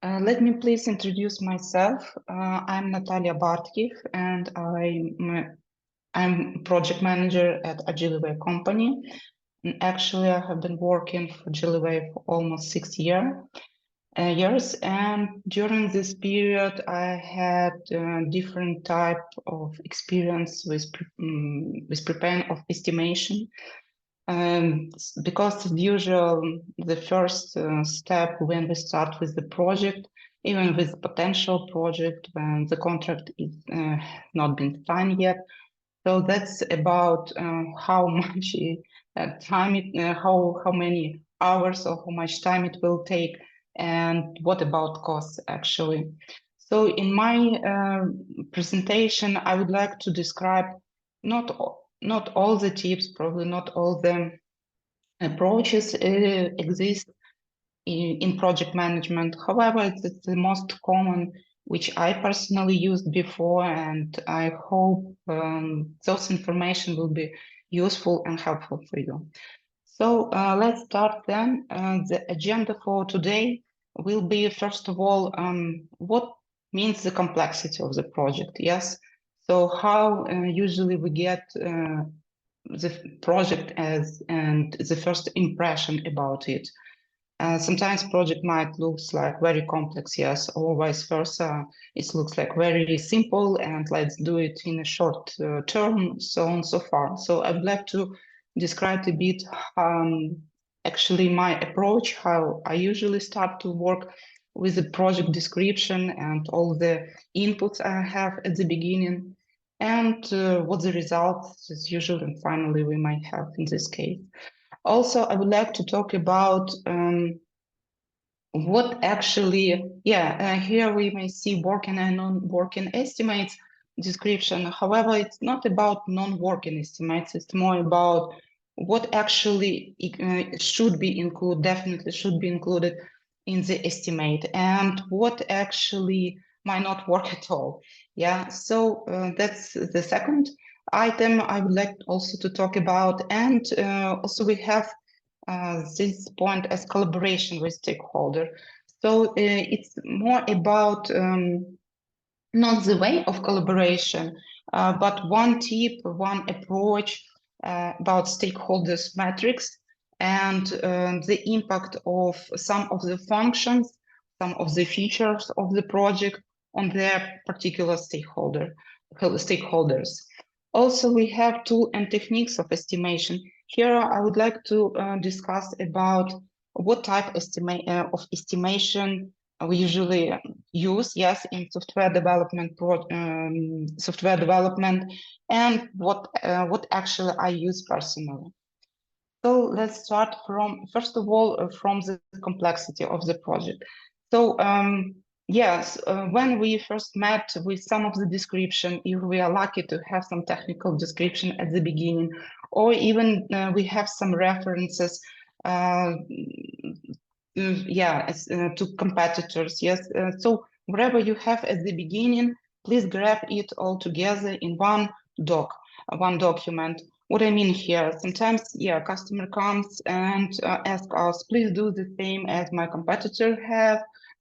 Let me please introduce myself. I'm Natalia Bartkiv, and I'm project manager at Agiliway company. And actually, I have been working for Agiliway for almost 6 years, and during this period, I had different type of experience with preparing of estimation. Because as usual, the first step when we start with the project, even with potential project, when the contract is not been signed yet. So that's about how much time how many hours or how much time it will take, and what about costs actually. So in my presentation, I would like to describe not all the tips, probably not all the approaches exist in project management. However, it's the most common which I personally used before, and I hope those information will be useful and helpful for you. So let's start then. The agenda for today will be, first of all, what means the complexity of the project, yes? So how usually we get the project as and the first impression about it. Sometimes project might looks like very complex, yes, or vice versa. It looks like very simple and let's do it in a short term, so on and so far. So I would like to describe a bit actually my approach, how I usually start to work with the project description and all the inputs I have at the beginning, and what the results as usual and finally we might have in this case. Also, I would like to talk about what actually, here we may see working and non-working estimates description. However, it's not about non-working estimates, it's more about what actually should be included, definitely should be included in the estimate, and what actually might not work at all. Yeah, so that's the second item I would like also to talk about. And also we have this point as collaboration with stakeholder. So it's more about not the way of collaboration, but one tip, one approach about stakeholders metrics and the impact of some of the functions, some of the features of the project on their particular stakeholders. Also, we have tools and techniques of estimation. Here, I would like to discuss about what type of estimation we usually use, yes, in software development, and what actually I use personally. So let's start from, first of all, from the complexity of the project. So yes, when we first met with some of the description, if we are lucky to have some technical description at the beginning, or even we have some references to competitors, yes. So whatever you have at the beginning, please grab it all together in one document. What I mean here, sometimes, customer comes and asks us, please do the same as my competitor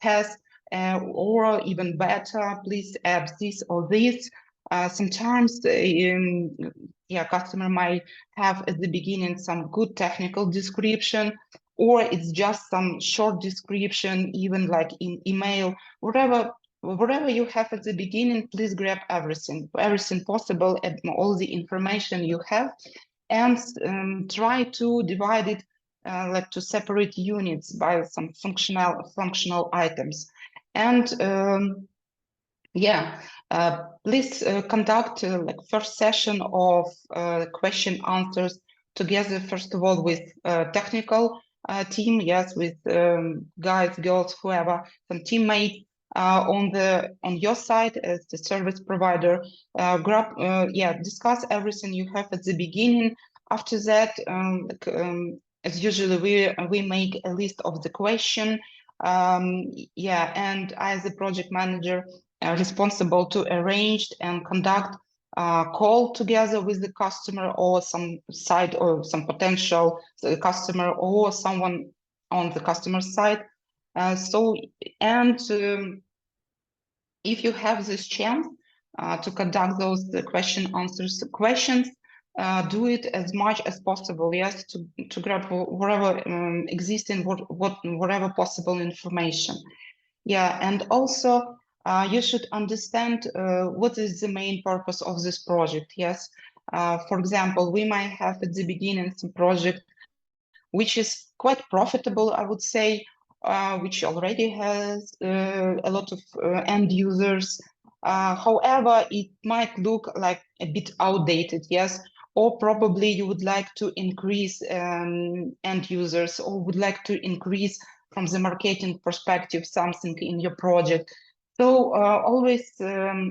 has, or even better, please add this or this. Sometimes, customer might have at the beginning some good technical description, or it's just some short description, even like in email, whatever you have at the beginning, please grab everything possible and all the information you have, and try to divide it like to separate units by some functional items. And please conduct like first session of question answers together, first of all, with technical team, yes, with guys, girls, whoever, some teammates on your side as the service provider. Discuss everything you have at the beginning. After that, as usually, we make a list of the question. And as a project manager, responsible to arrange and conduct call together with the customer or some side or some potential customer or someone on the customer side If you have this chance to conduct those question answers questions, do it as much as possible. Yes, to grab whatever existing, whatever possible information. Yeah, and also you should understand what is the main purpose of this project. Yes, for example, we might have at the beginning some project which is quite profitable, I would say, which already has a lot of end users. However, it might look like a bit outdated, yes, or probably you would like to increase end users, or would like to increase from the marketing perspective something in your project. So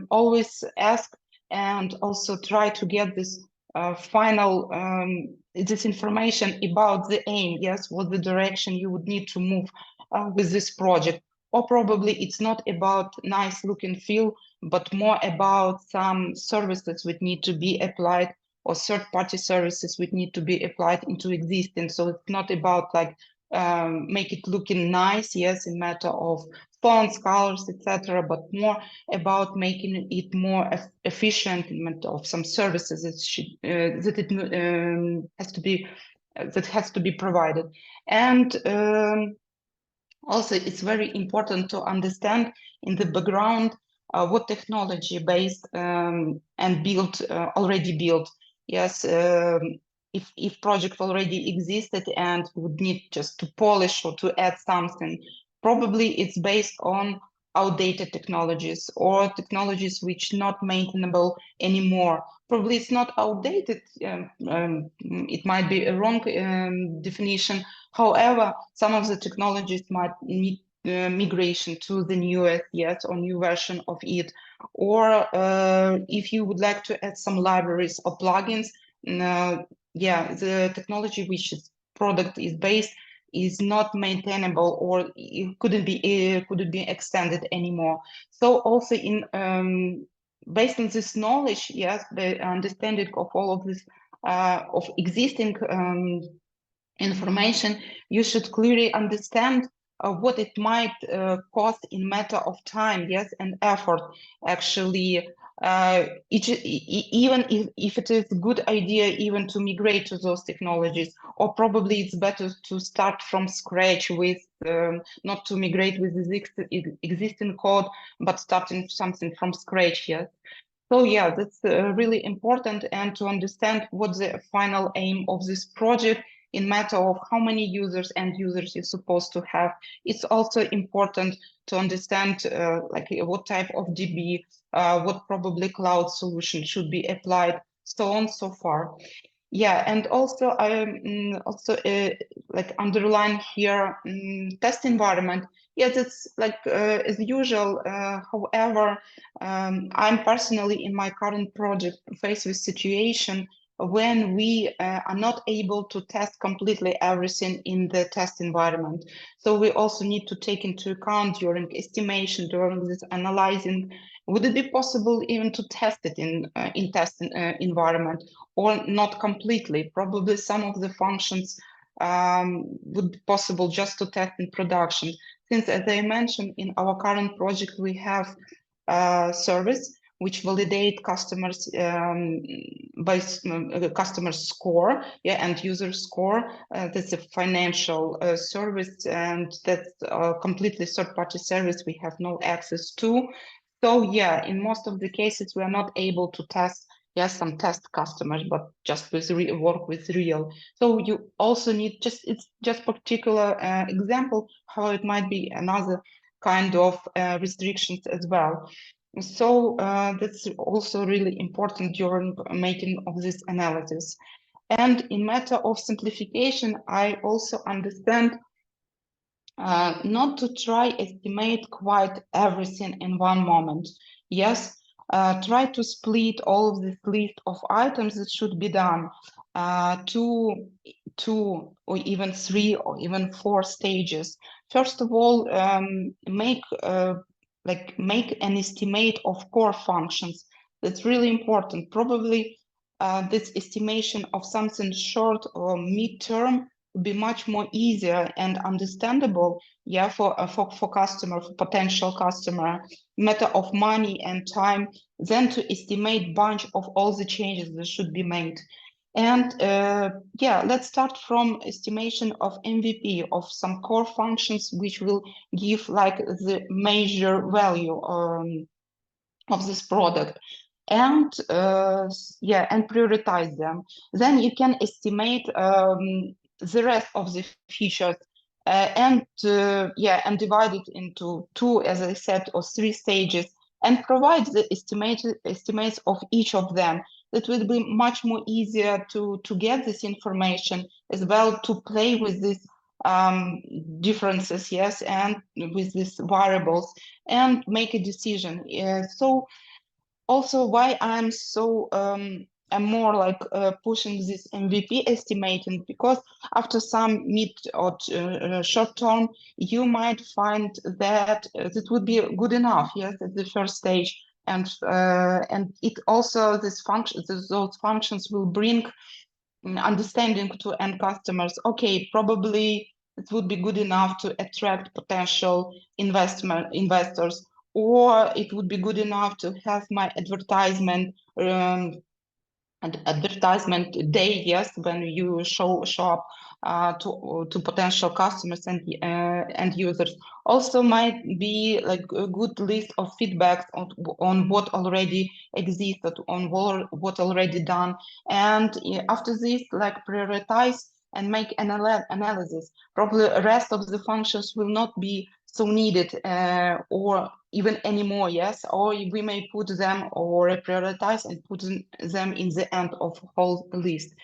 always ask and also try to get this final this information about the aim, yes, what the direction you would need to move with this project. Or probably it's not about nice look and feel, but more about some services which need to be applied, or third-party services which need to be applied into existence. So it's not about like make it looking nice, yes, in matter of fonts, colors, etc., but more about making it more efficient in matter of some services that should that it has to be provided. And also, it's very important to understand in the background what technology based and built already built. Yes, if project already existed and would need just to polish or to add something, probably it's based on outdated technologies or technologies which not maintainable anymore. Probably it's not outdated. It might be a wrong definition. However, some of the technologies might need migration to the newest, yes, or new version of it. Or if you would like to add some libraries or plugins, yeah, the technology which is product is based is not maintainable, or it couldn't be extended anymore. So also in based on this knowledge, yes, the understanding of all of this of existing information, you should clearly understand what it might cost in matter of time, yes, and effort. Actually, even if it is a good idea even to migrate to those technologies, or probably it's better to start from scratch with, not to migrate with existing code, but starting something from scratch, yes. So yeah, that's really important, and to understand what the final aim of this project in matter of how many users and users you're supposed to have. It's also important to understand like what type of DB, what probably cloud solution should be applied, so on so far. Yeah, and also I also like underline here test environment. Yes, it's like as usual. However, I'm personally in my current project faced with situation when we are not able to test completely everything in the test environment. So we also need to take into account during estimation, during this analyzing, would it be possible even to test it in test environment, or not completely? Probably some of the functions would be possible just to test in production. Since, as I mentioned, in our current project, we have service which validate customers by customer score, yeah, and user score. That's a financial service, and that's a completely third-party service we have no access to. So yeah, in most of the cases, we are not able to test, yes, some test customers, but just with work with real. So you also need it's just particular example how it might be another kind of restrictions as well. So that's also really important during making of this analysis. And in matter of simplification, I also understand not to try estimate quite everything in one moment. Yes, try to split all of this list of items that should be done to two or even three or even four stages. First of all, make an estimate of core functions. That's really important. Probably this estimation of something short or mid-term be much more easier and understandable, yeah, for customer, for potential customer, matter of money and time, than to estimate bunch of all the changes that should be made. And yeah, let's start from estimation of MVP, of some core functions which will give like the major value of this product, and yeah, and prioritize them. Then you can estimate the rest of the features, and yeah, and divide it into two, as I said, or three stages, and provide the estimates of each of them. It will be much more easier to get this information, as well to play with these differences, yes, and with these variables, and make a decision. So also why I'm more like pushing this MVP estimating, because after some mid or short term, you might find that it would be good enough, yes, at the first stage, and it also those functions will bring understanding to end customers. Okay, probably it would be good enough to attract potential investors, or it would be good enough to have my advertisement day, yes, when you show up to potential customers and users. Also might be like a good list of feedbacks on what already existed, on what already done, and after this, like prioritize and make analysis. Probably the rest of the functions will not be so needed, or even anymore, yes, or we may put them or prioritize and put them in the end of whole list.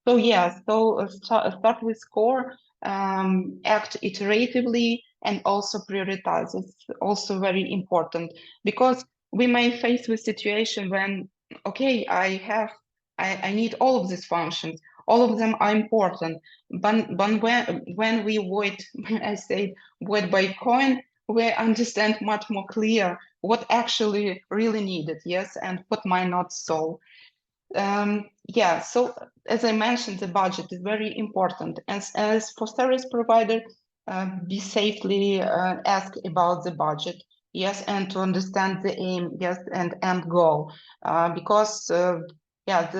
So yeah, so start with core, act iteratively, and also prioritize. It's also very important, because we may face with situation when, okay, I need all of these functions, all of them are important, but when we wait, I say wait by coin, we understand much more clear what actually really needed, yes, and what might not so. Yeah, so as I mentioned, the budget is very important. As for service provider, be safely ask about the budget, yes, and to understand the aim, yes, and end goal, because yeah,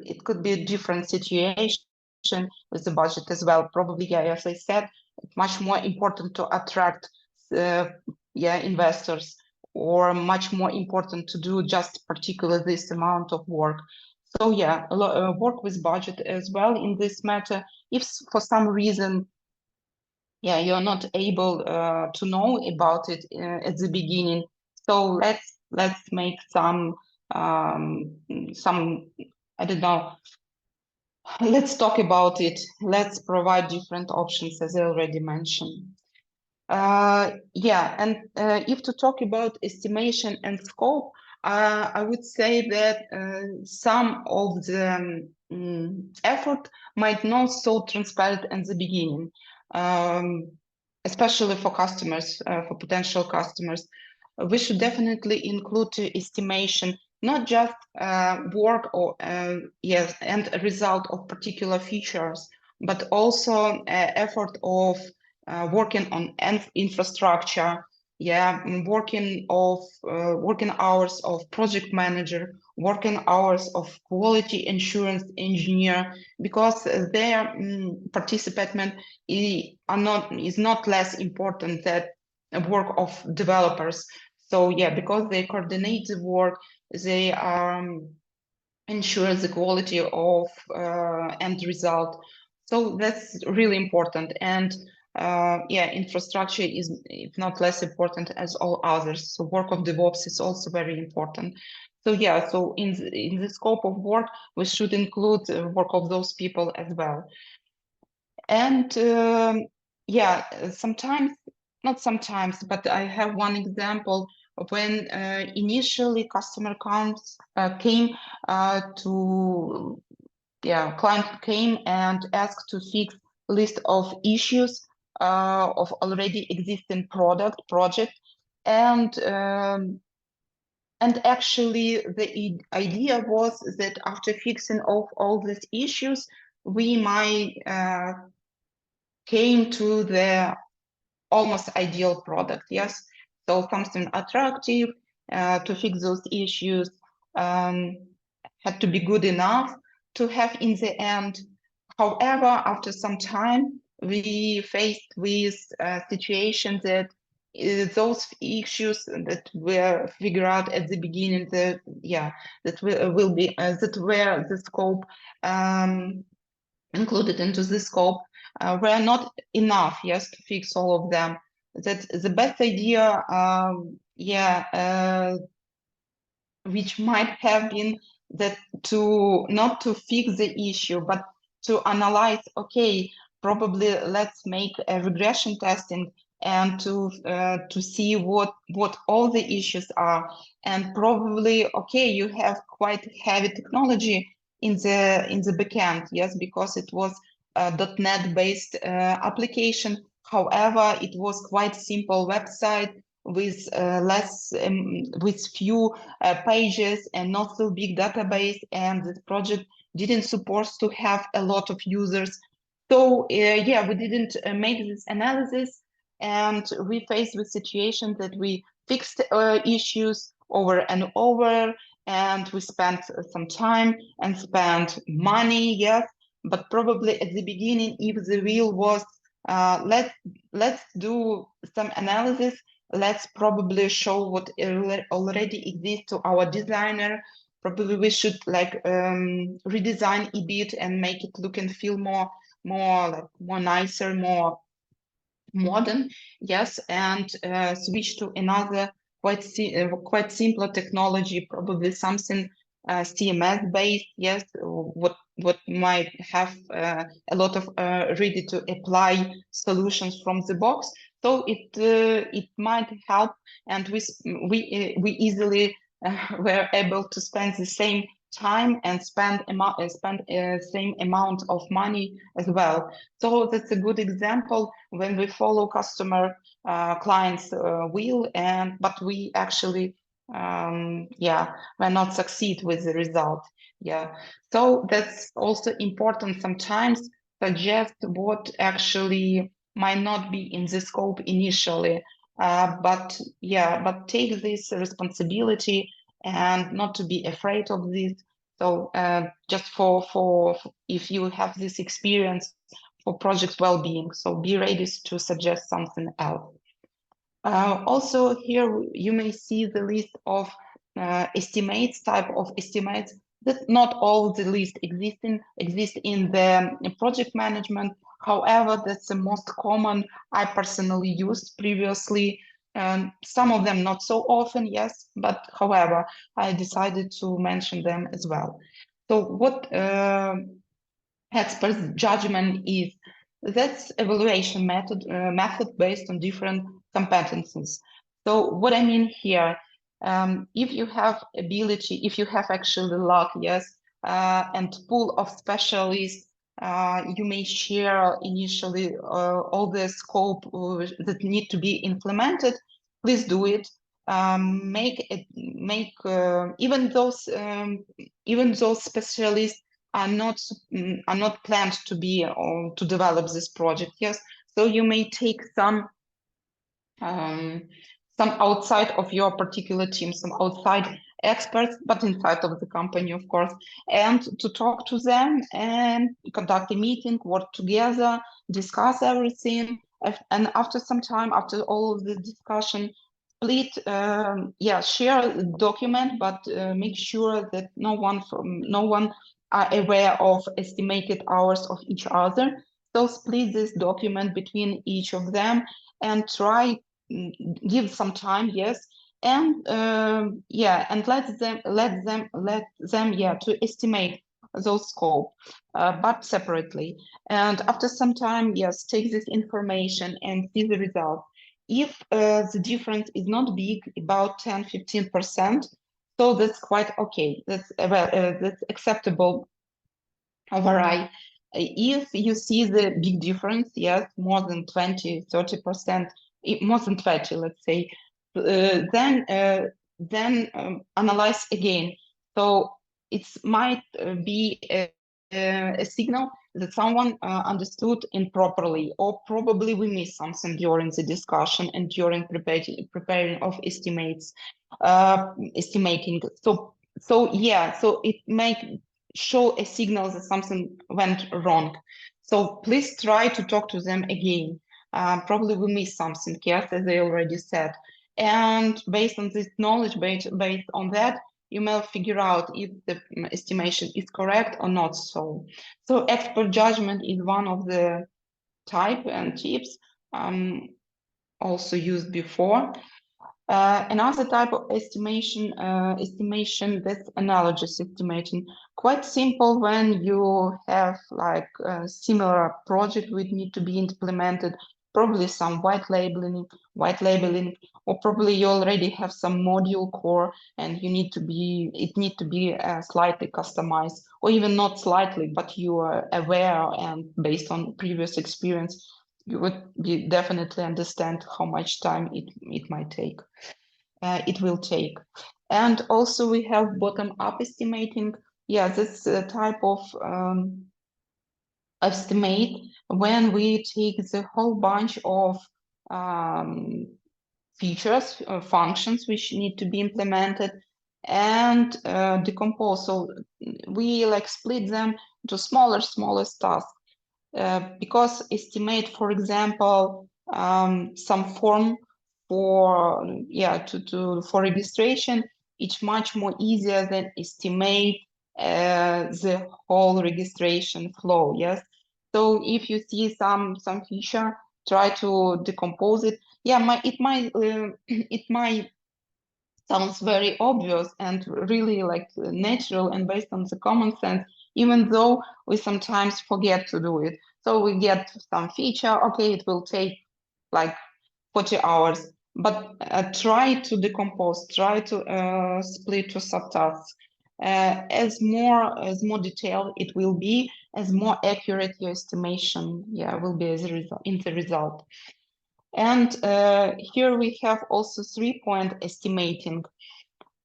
it could be a different situation with the budget as well. Probably, yeah, as I said, it's much more important to attract, uh, yeah, investors, or much more important to do just particular this amount of work. So yeah, work with budget as well in this matter. If for some reason, yeah, you're not able to know about it at the beginning, so let's make some, I don't know. Let's talk about it. Let's provide different options, as I already mentioned. Yeah, and if to talk about estimation and scope, I would say that some of the effort might not so transparent in the beginning, um, especially for customers, for potential customers. We should definitely include estimation, not just work or yes, and a result of particular features, but also effort of working on infrastructure, yeah, working hours of project manager, working hours of quality assurance engineer, because their participation is not less important than work of developers. So yeah, because they coordinate the work, they ensure the quality of end result. So that's really important. And yeah, infrastructure is not less important as all others. So work of DevOps is also very important. So yeah, so in the scope of work, we should include work of those people as well. And yeah, sometimes, not sometimes, but I have one example when initially customer came to, yeah, client came and asked to fix list of issues of already existing project, and actually the idea was that after fixing all these issues, we might came to the almost ideal product. Yes, so something attractive to fix those issues had to be good enough to have in the end. However, after some time, we faced with a situation that those issues that were figured out at the beginning, that will be that were the scope included into the scope were not enough, yes, to fix all of them. That the best idea, which might have been that to not to fix the issue, but to analyze, okay, probably let's make a regression testing and to see what all the issues are. And probably, okay, you have quite heavy technology in the backend, yes, because it was a .NET based application. However, it was quite simple website with with few pages and not so big database, and the project didn't support to have a lot of users. So yeah, we didn't make this analysis, and we faced with situation that we fixed issues over and over, and we spent some time and spent money, yes, but probably at the beginning, if the wheel was let's do some analysis, let's probably show what already exists to our designer. Probably we should like redesign a bit and make it look and feel more nicer, more modern, yes, and switch to another quite simpler technology, probably something CMS based, yes, what might have a lot of ready to apply solutions from the box. So it might help, and we easily were able to spend the same time and spend same amount of money as well. So that's a good example when we follow customer clients will, but we actually will not succeed with the result. Yeah, so that's also important sometimes. Suggest what actually might not be in the scope initially, but take this responsibility and not to be afraid of this. So just for if you have this experience for project well-being, so be ready to suggest something else. Also here you may see the list of type of estimates, that not all the list exist in the project management. However, that's the most common I personally used previously. Some of them not so often, yes, but however, I decided to mention them as well. So what experts' judgment is, that's evaluation method based on different competencies. So what I mean here, if you have ability, if you have actually luck, yes, and pool of specialists, you may share initially all the scope that need to be implemented. Please do it. Even those specialists are not planned to be or to develop this project. Yes, so you may take some outside of your particular team, some outside experts, but inside of the company, of course, and to talk to them and conduct a meeting, work together, discuss everything, and after some time, after all of the discussion, split, share a document, but make sure that no one are aware of estimated hours of each other. So split this document between each of them and try give some time, yes, and and let them to estimate those scope, but separately. And after some time, yes, take this information and see the result. If the difference is not big, about 10-15%, so that's quite okay. That's acceptable overall. If you see the big difference, yes, more than 20-30%, more than 20, let's say, then analyze again. So it might be a signal that someone understood improperly, or probably we missed something during the discussion and during preparing of estimating. So yeah, so it may show a signal that something went wrong. So please try to talk to them again. Probably we missed something, yes, as I already said. And based on this knowledge, based on that, you may figure out if the estimation is correct or not so. So expert judgment is one of the type and tips also used before. Another type of estimation, that's analogous estimation. Quite simple when you have like a similar project which need to be implemented, probably some white labeling, or probably you already have some module core and it need to be slightly customized, or even not slightly, but you are aware and based on previous experience, you would definitely understand how much time it might take. It will take. And also we have bottom-up estimating. Yeah, this type of estimate when we take the whole bunch of features, functions which need to be implemented and decompose. So we like split them into smaller tasks. Because estimate, for example, some form for for registration, it's much more easier than estimate the whole registration flow. Yes. So if you see some feature, try to decompose it. Yeah, it might sounds very obvious and really like natural and based on the common sense, even though we sometimes forget to do it. So we get some feature, okay, it will take like 40 hours, but try to decompose, try to split to subtasks. As more detailed it will be, as more accurate your estimation, will be as a result, in the result. And here we have also 3-point estimating.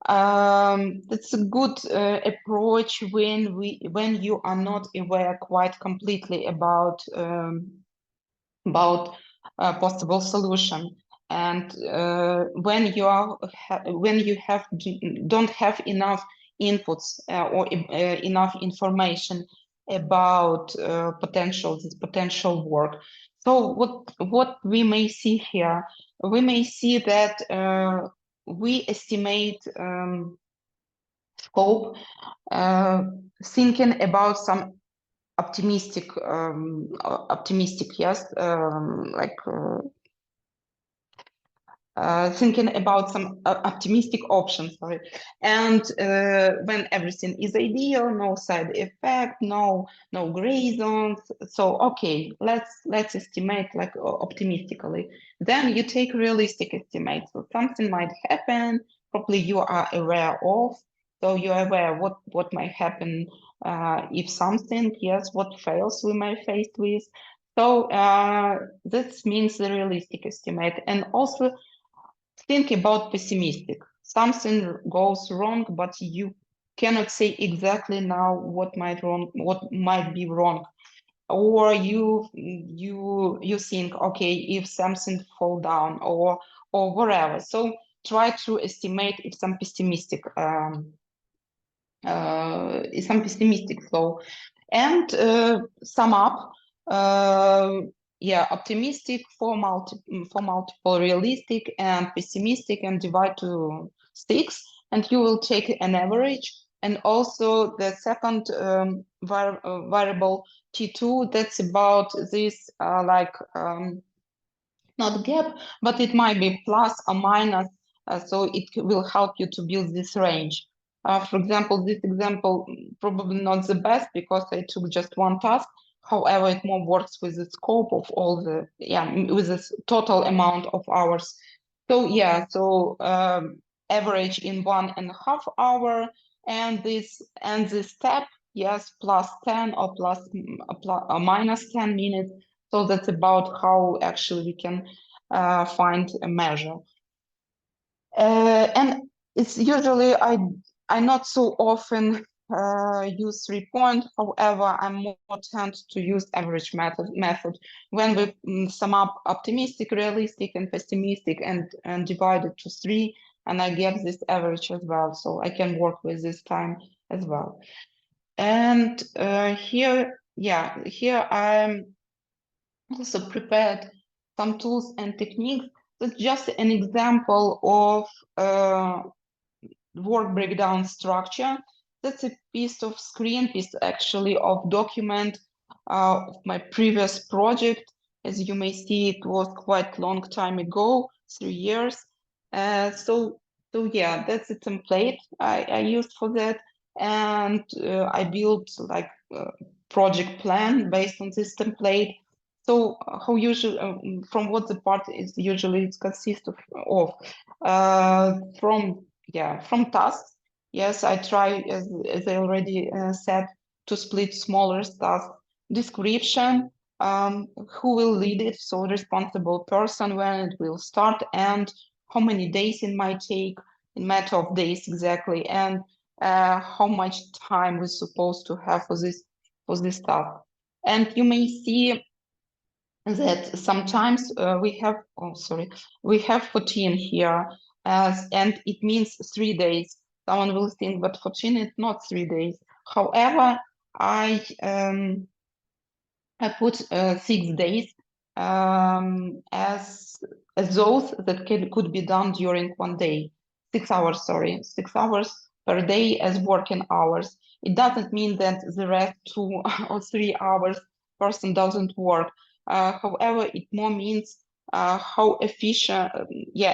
That's a good approach when you are not aware quite completely about possible solution, and when you don't have enough inputs or enough information about this potential work. So what we may see here, we may see that we estimate scope thinking about some optimistic, yes, thinking about some optimistic options, sorry. And when everything is ideal, no side effect, no gray zones, so okay, let's estimate like optimistically. Then you take realistic estimates. So something might happen, probably you are aware of, so you're aware what might happen if something, yes, what fails we might face with. So this means the realistic estimate. And also think about pessimistic. Something goes wrong, but you cannot say exactly now what might be wrong. Or you think, okay, if something fall down or whatever. So try to estimate if some pessimistic flow, and sum up. Optimistic for multiple, realistic and pessimistic, and divide to 6, and you will take an average. And also the second variable T2, that's about this not gap, but it might be plus or minus, so it will help you to build this range. For example, this example probably not the best because I took just one task. However, it more works with the scope of all the, with the total amount of hours. So average in 1.5 hour, and this step, yes, plus 10 or or minus 10 minutes. So that's about how actually we can find a measure. And it's usually I not so often use 3-point. However, I'm more tend to use average method when we sum up optimistic, realistic, and pessimistic and divide it to 3, and I get this average as well. So I can work with this time as well. And here I'm also prepared some tools and techniques. That's just an example of work breakdown structure. That's a piece of screen piece actually of document of my previous project. As you may see, it was quite long time ago, 3 years. So yeah, that's a template I used for that. And I built like a project plan based on this template. So how usually, from what the part is usually it consists of from tasks. Yes, I try, as I already said, to split smaller tasks. Description, who will lead it, so responsible person, when it will start, and how many days it might take, in matter of days exactly, and how much time we're supposed to have for this task. And you may see that sometimes we have 14 here, and it means 3 days. Someone will think, but 14 is not 3 days. However, I put 6 days as those that could be done during 1 day. 6 hours, sorry, 6 hours per day as working hours. It doesn't mean that the rest 2 or 3 hours person doesn't work. However, it more means how efficient,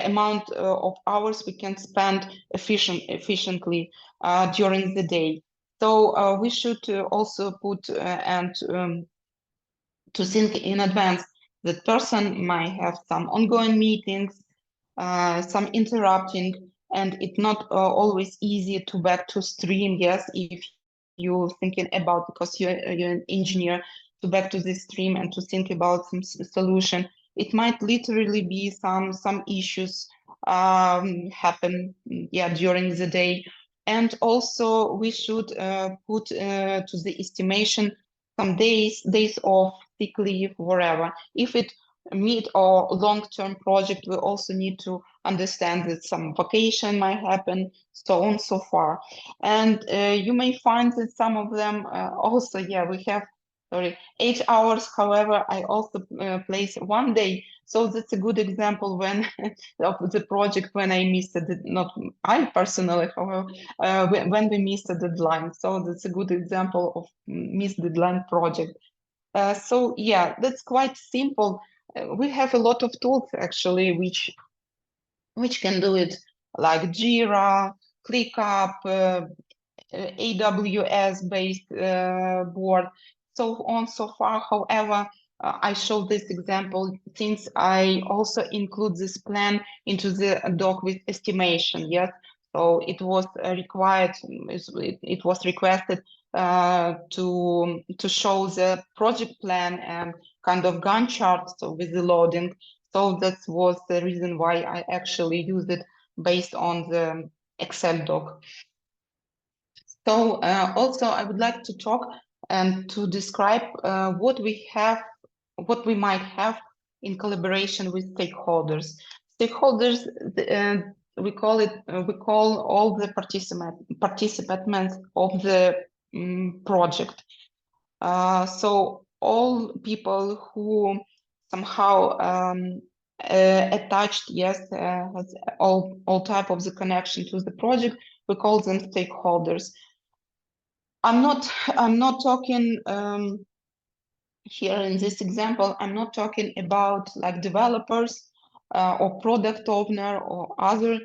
amount of hours we can spend efficiently during the day. So we should also put and to think in advance that person might have some ongoing meetings, some interrupting, and it's not always easy to back to stream. Yes, if you're thinking about, because you're an engineer, to back to this stream and to think about some solution. It might literally be some issues happen, during the day. And also we should put to the estimation some days off, sick leave, wherever. If it mid or long-term project, we also need to understand that some vacation might happen, so on, so far. And you may find that some of them also, we have 8 hours. However, I also place 1 day. So that's a good example when of the project when I missed it, not I personally, however, when we missed the deadline. So that's a good example of missed deadline project. So yeah, that's quite simple. We have a lot of tools actually which can do it, like Jira, ClickUp, AWS based board, so on, so far. However, I show this example since I also include this plan into the doc with estimation. Yes, so it was required, it was requested to show the project plan and kind of Gantt chart, so with the loading. So that was the reason why I actually used it based on the Excel doc. So also I would like to talk and to describe what we might have in collaboration with stakeholders. Stakeholders, we call all the participants of the project. So all people who somehow attached, has all type of the connection to the project, we call them stakeholders. I'm not talking here in this example, I'm not talking about like developers or product owner or other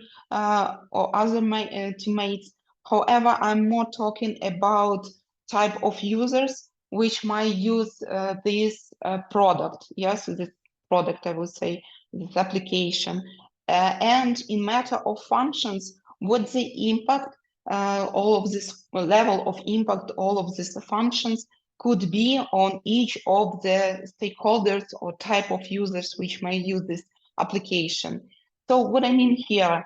teammates. However, I'm more talking about type of users which might use this product. Yes, this product, I would say, this application. And in matter of functions, what the impact, all of this level of impact, all of these functions could be on each of the stakeholders or type of users which may use this application. So what I mean here,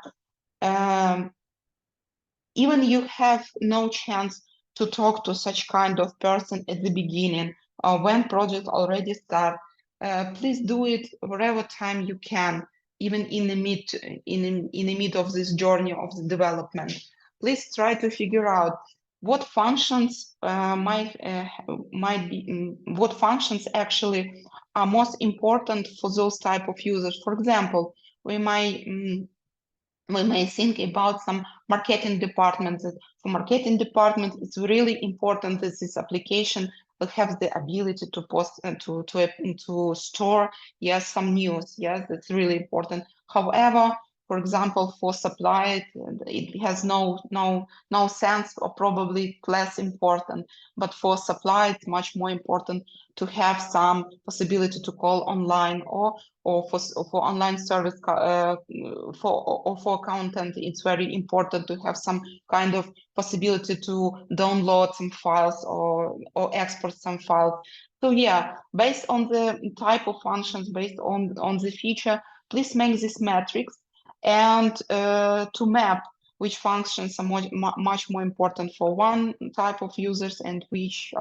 even you have no chance to talk to such kind of person at the beginning, when project already start. Please do it wherever time you can, even in the mid of this journey of the development. Please try to figure out what functions might be what functions actually are most important for those type of users. For example, we may think about some marketing departments. For marketing department, it's really important that this application will have the ability to post and to store, yes, some news. Yes, that's really important. However, for example, for supply, it has no sense, or probably less important. But for supply, it's much more important to have some possibility to call online, or for online service, for content. It's very important to have some kind of possibility to download some files, or export some files. So yeah, based on the type of functions, based on the feature, please make this matrix, and to map which functions are much more important for one type of users, and which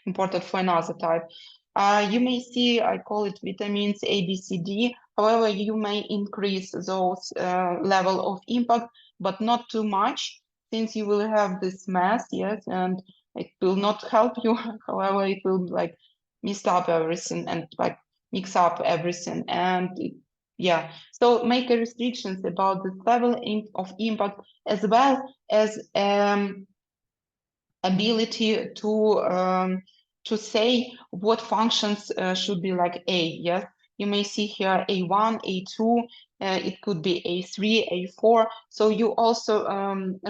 important for another type. You may see, I call it vitamins A, B, C, D. However, you may increase those level of impact, but not too much, since you will have this mass, yes, and it will not help you. However, it will like mix up everything, and like mix up everything, and yeah. So make a restrictions about the level of impact, as well as ability to say what functions should be like A. Yes, you may see here A1, A2, it could be A3, A4. So you also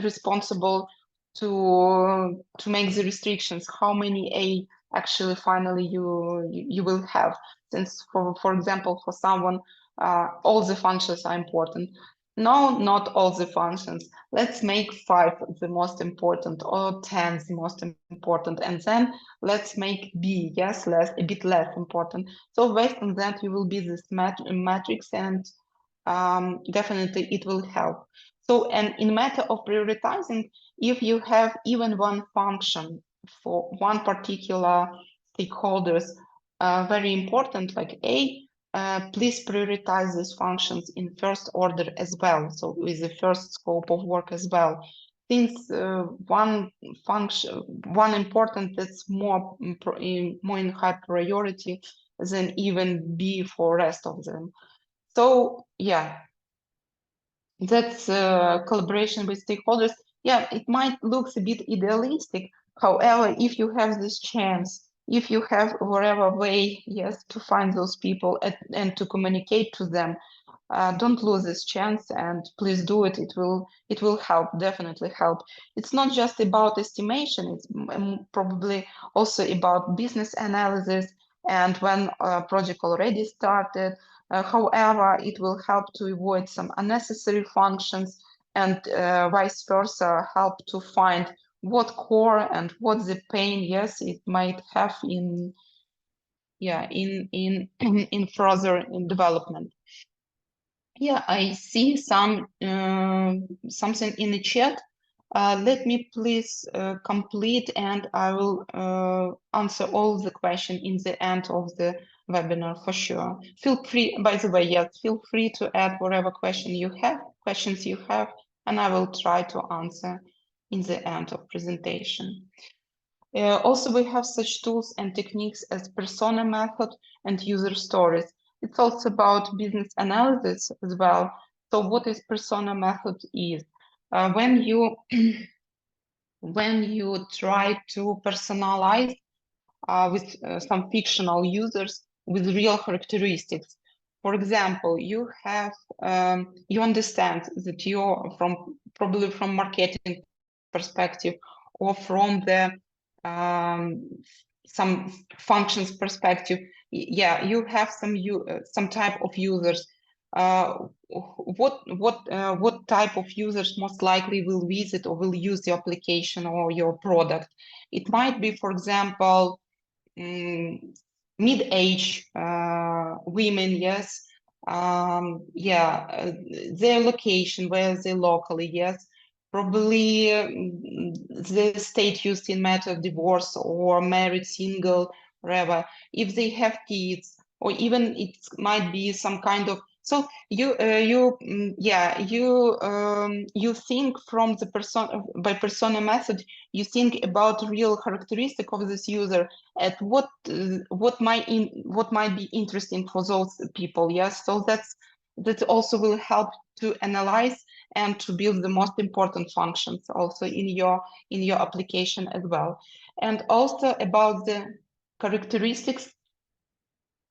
responsible to make the restrictions how many A actually finally you will have. Since for example, for someone all the functions are important. No, not all the functions. Let's make 5 the most important, or 10 the most important, and then let's make B, yes, a bit less important. So based on that, you will be this matrix, and definitely it will help. So, and in matter of prioritizing, if you have even one function for one particular stakeholders, very important, like A, please prioritize these functions in first order as well. So with the first scope of work as well. Since one function, one important that's more in high priority than even B for rest of them. So yeah, that's collaboration with stakeholders. Yeah, it might look a bit idealistic. However, if you have this chance, if you have whatever way, yes, to find those people and to communicate to them, don't lose this chance, and please do it. It will help, definitely help. It's not just about estimation. It's probably also about business analysis, and when a project already started. However, it will help to avoid some unnecessary functions, and vice versa, help to find what core and what the pain, yes, it might have in in further development. Yeah, I see something in the chat. Let me please complete, and I will answer all the questions in the end of the webinar for sure. Feel free, by the way, yes, feel free to add whatever questions you have, and I will try to answer in the end of presentation. Also, we have such tools and techniques as persona method and user stories. It's also about business analysis as well. So what is persona method is when you when you try to personalize with some fictional users with real characteristics. For example, you have you understand that you're probably from marketing perspective, or from the some functions perspective. Yeah, you have some type of users. What type of users most likely will visit or will use the application or your product? It might be, for example, mid-age women, yes, their location, where they locally, yes, probably the state used in matter of divorce or married, single, whatever. If they have kids, or even it might be some kind of. So you you think from the person by persona method. You think about real characteristic of this user at what might be interesting for those people. Yes, so that also will help to analyze and to build the most important functions also in your application as well. And also about the characteristics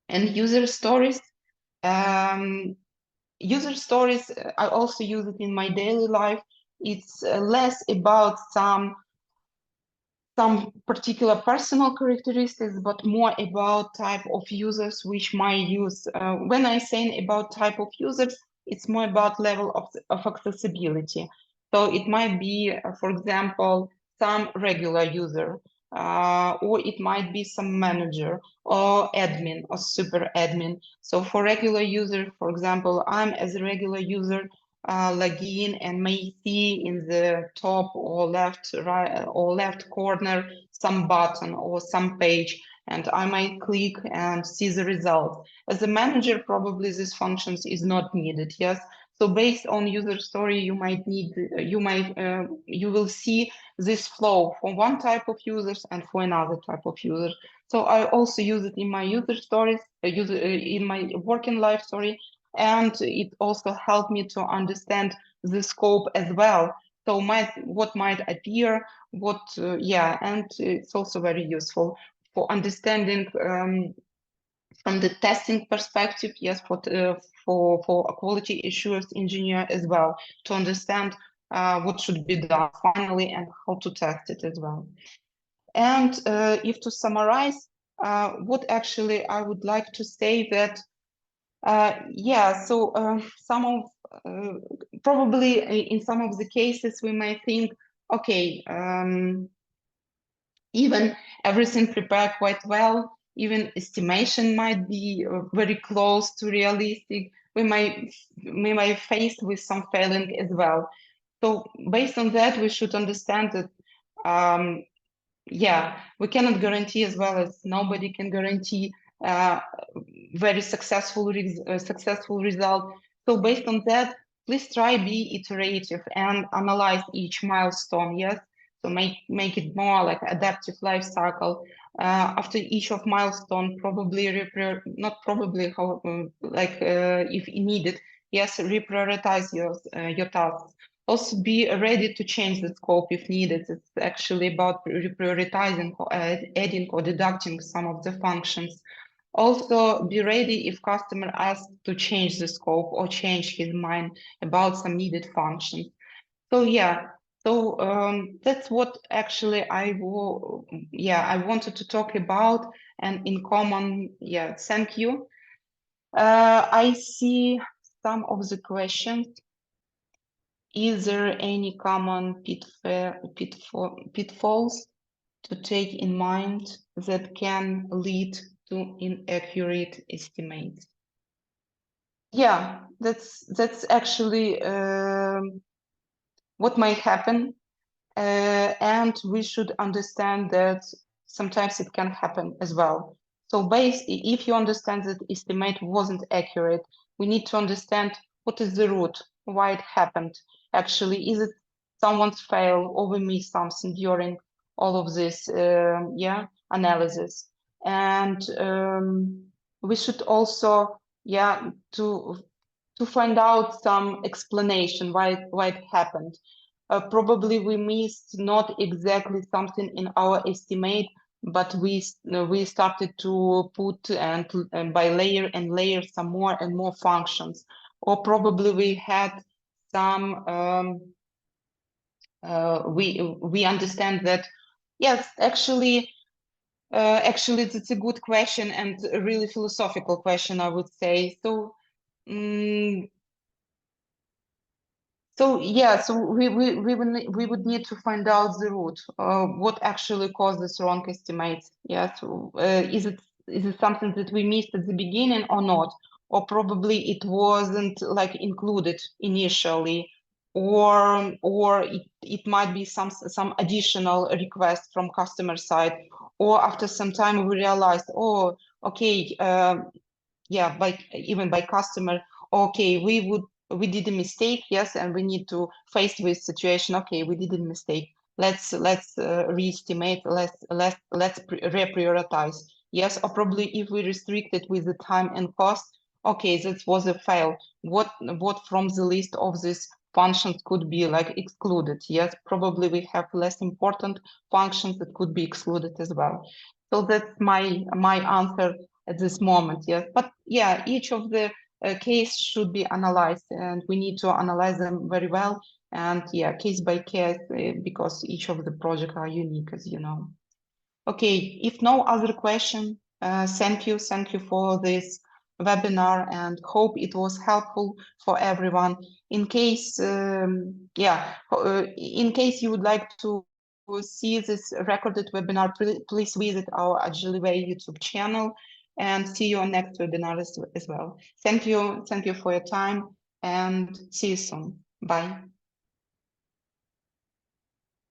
and user stories. User stories, I also use it in my daily life. It's less about some particular personal characteristics, but more about type of users which might use. When I say about type of users, it's more about level of accessibility. So it might be, for example, some regular user, or it might be some manager or admin or super admin. So for regular user, for example, I'm as a regular user, log in and may see in the top or left corner some button or some page, and I might click and see the result. As a manager, probably these functions is not needed. Yes. So based on user story, you will see this flow for one type of users and for another type of users. So I also use it in my user stories, in my working life, sorry, and it also helped me to understand the scope as well. So what might appear, and it's also very useful for understanding from the testing perspective, yes, for a quality assurance engineer as well, to understand what should be done finally and how to test it as well. And if to summarize, what actually I would like to say that some of probably in some of the cases we might think, okay, even everything prepared quite well, even estimation might be very close to realistic. We might face with some failing as well. So based on that, we should understand that we cannot guarantee, as well as nobody can guarantee very successful result. So based on that, please try be iterative and analyze each milestone. Yes, so make it more like adaptive life cycle. After each of milestone, probably not probably how if needed, yes, reprioritize your tasks. Also be ready to change the scope if needed. It's actually about reprioritizing, or adding or deducting some of the functions. Also be ready if customer asks to change the scope or change his mind about some needed functions. So that's what actually I wanted to talk about. And in common, thank you. I see some of the questions. Is there any common pitfalls to take in mind that can lead to inaccurate estimates? Yeah, that's actually what might happen, and we should understand that sometimes it can happen as well. So if you understand that estimate wasn't accurate, we need to understand what is the root, why it happened. Actually, is it someone's fail, or we missed something during all of this analysis? And we should also to find out some explanation why it happened. Probably we missed not exactly something in our estimate, but we started to put and by layer and layer some more and more functions. Or probably we had some we understand that yes, actually that's a good question and a really philosophical question, I would say. So we would need to find out the root, what actually caused this wrong estimates. Yes, is it something that we missed at the beginning or not? Or probably it wasn't like included initially, or it might be some additional request from customer side, or after some time we realized, oh, okay, yeah, even by customer, okay, we did a mistake, yes, and we need to face with situation, okay, we did a mistake, let's re-estimate, let's reprioritize, yes, or probably if we restrict it with the time and cost, okay, that was a fail, what from the list of these functions could be like excluded, yes, probably we have less important functions that could be excluded as well. So that's my answer at this moment, yes. But yeah, each of the case should be analyzed, and we need to analyze them very well. And yeah, case by case, because each of the projects are unique, as you know. Okay, if no other question, thank you for this webinar, and hope it was helpful for everyone. In case, in case you would like to see this recorded webinar, please visit our Agiliway YouTube channel, and see you on next webinar as well. Thank you for your time, and see you soon. Bye.